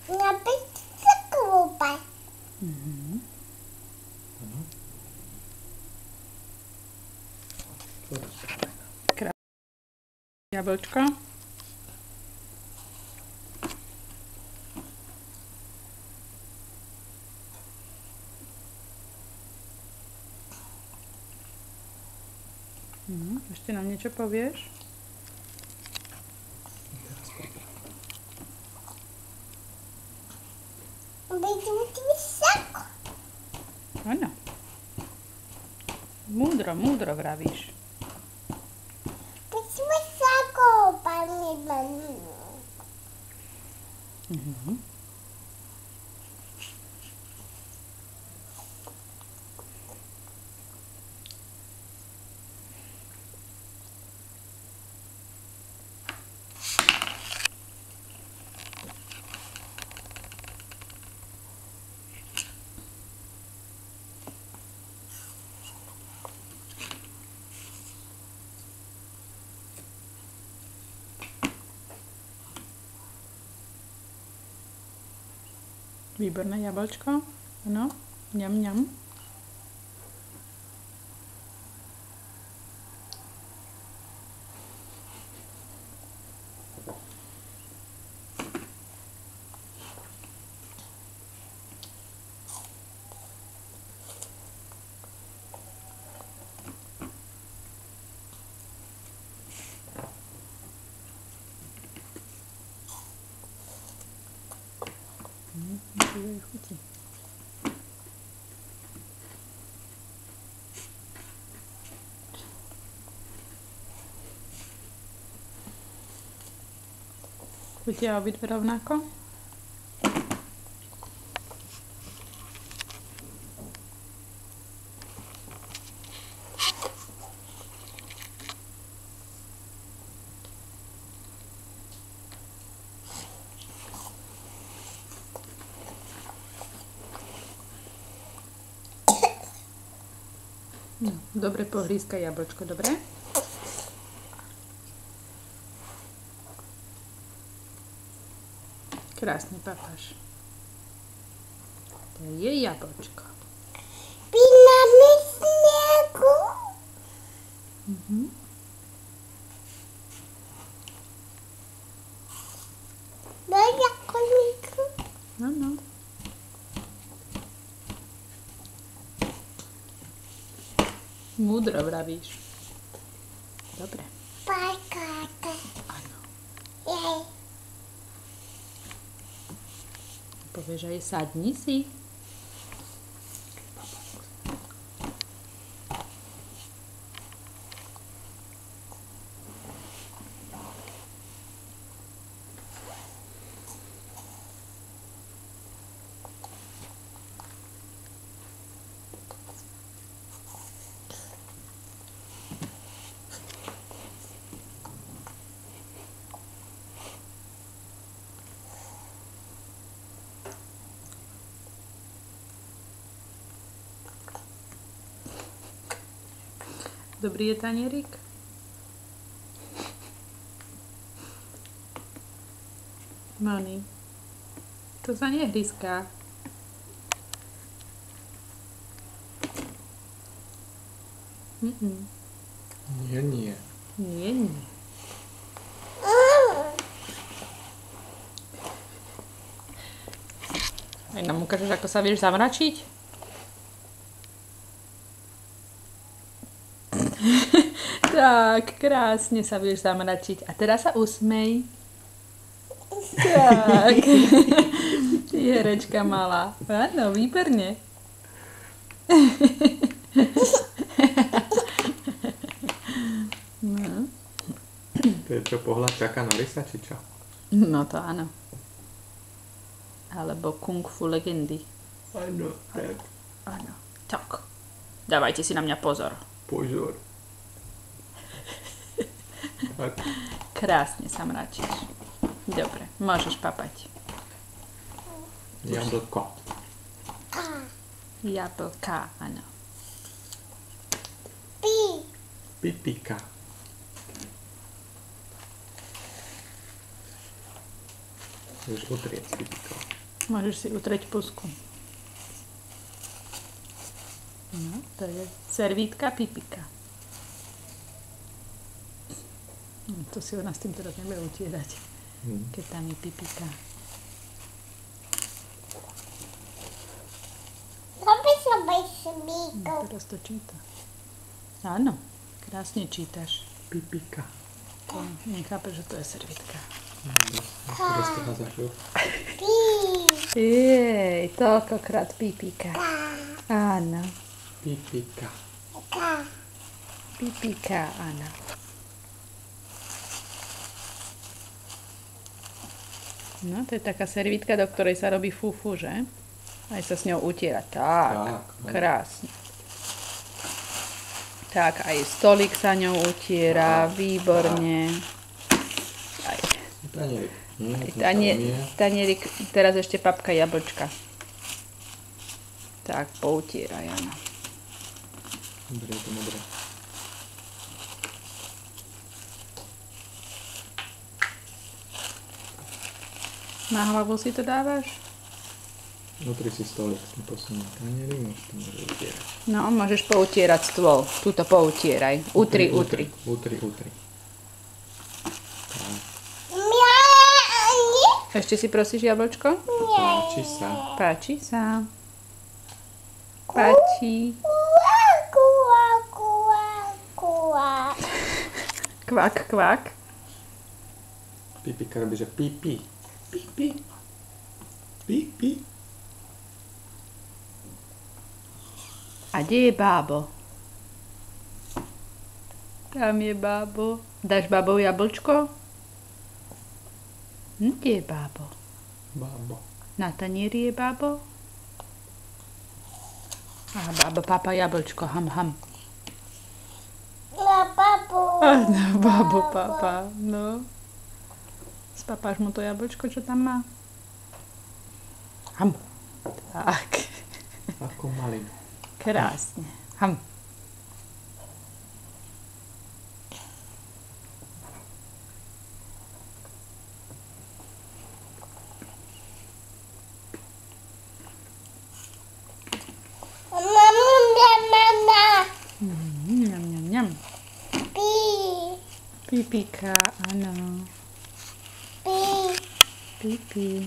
Napít se koupat. Jablčko. Ešte nám niečo povieš? Vidím ti vysoko. Áno. Múdro, múdro vravíš. Teď jsme se koupali. Výborné jablčko. Áno. Ňam, ňam. Chutí. Chutia obidve rovnako? No, dobre pohrízkaj jablčko, dobre? Krásne papáš. To je jablčko. Píname sněhu. No jako Niku. Áno. Múdro vravíš. Dobre. Pajkáte. Áno. Jej. Povieš aj sadni si. Dobrý je tanierik? Moni, to sa nehryzká. Nie, nie. Nie, nie. Aj nám ukážeš, ako sa vieš zamračiť? Tak, krásne sa vieš zamračiť. A teraz sa usmej. Tak. Ty herečka malá. Áno, výborne. No. To je čo, pohľad čaká na rysa, či čo? No to áno. Alebo kung fu legendy. Áno, tak. Áno. Tak. Dávajte si na mňa pozor. Pozor. Tak. Krásne sa mračíš. Dobre, môžeš papať. Jablko. Jablka, áno. Pipika. Môžeš utrieť s pipikou. Môžeš si utrieť pusku. No, to je servítka Pipika. To si ona s tým teraz nebude utierať, keď tam je Pipika. Robí sa bez smíku. Teraz to číta. Áno, krásne čítaš. Pipika. To nechápeš, že to je servítka. Teraz to házaš ju. Jej, toľkokrát Pipika. Áno, Pipika. Pipika, áno. No, to je taká servítka, do ktorej sa robí fufu, že? Aj sa s ňou utiera. Tak, no. krásne. Tak, aj stolík sa ňou utiera, výborne. Aj Tanierik. tanierik, teraz ešte papka jablčka. Tak, poutieraj, áno. Dobre, je to modré. Na hlavu si to dávaš? Vnútri si stolík s tým posunul tanierik, môžeš to môže utierať. No, môžeš poutierať stôl. Tuto poutieraj. Utri. Utri. Ešte si prosíš jablčko? Páči sa. Páči sa. Páči. Kvak, kvak. Pipika robí, že pipi. Pipi. Pipi. A kde je bábo? Tam je bábo. Dáš bábou jablčko? Kde je bábo? Bábo. Na tanieri je bábo? Aha, bábo, pápa jablčko, ham, ham. Áno, bábo, pápa, no. Spapáš mu to jablčko, čo tam má? Ham. Tak. Ako malý. Krásne. Ham. Ňam, ňam, ňam. Pipika, áno. Pipi.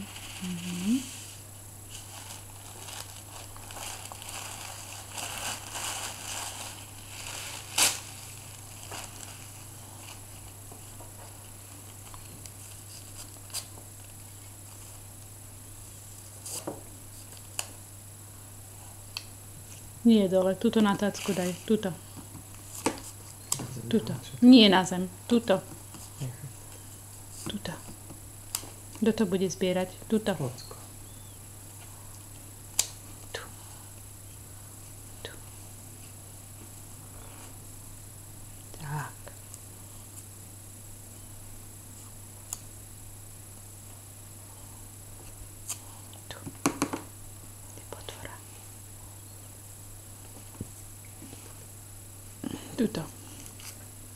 Nie dole, tuto na tácku daj, tuto. Tuto. Nie na zem, tuto. Tuto. Kto to bude zbierať? Tuto. Ocko. Tu. Tu. Tak. Tu. Ty potvora. Tuto.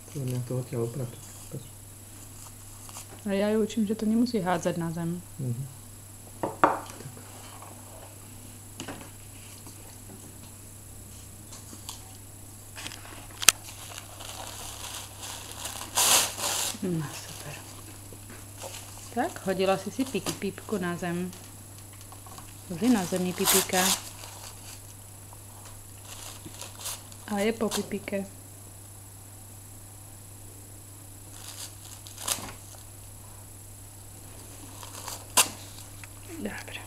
To mňa to odtiaľ opratu. A ja ju učím, že to nemusí hádzať na zem. No, super. Tak, hodila si pipku na zem. Už je na zemi pipika. A je po pipike. Dobre.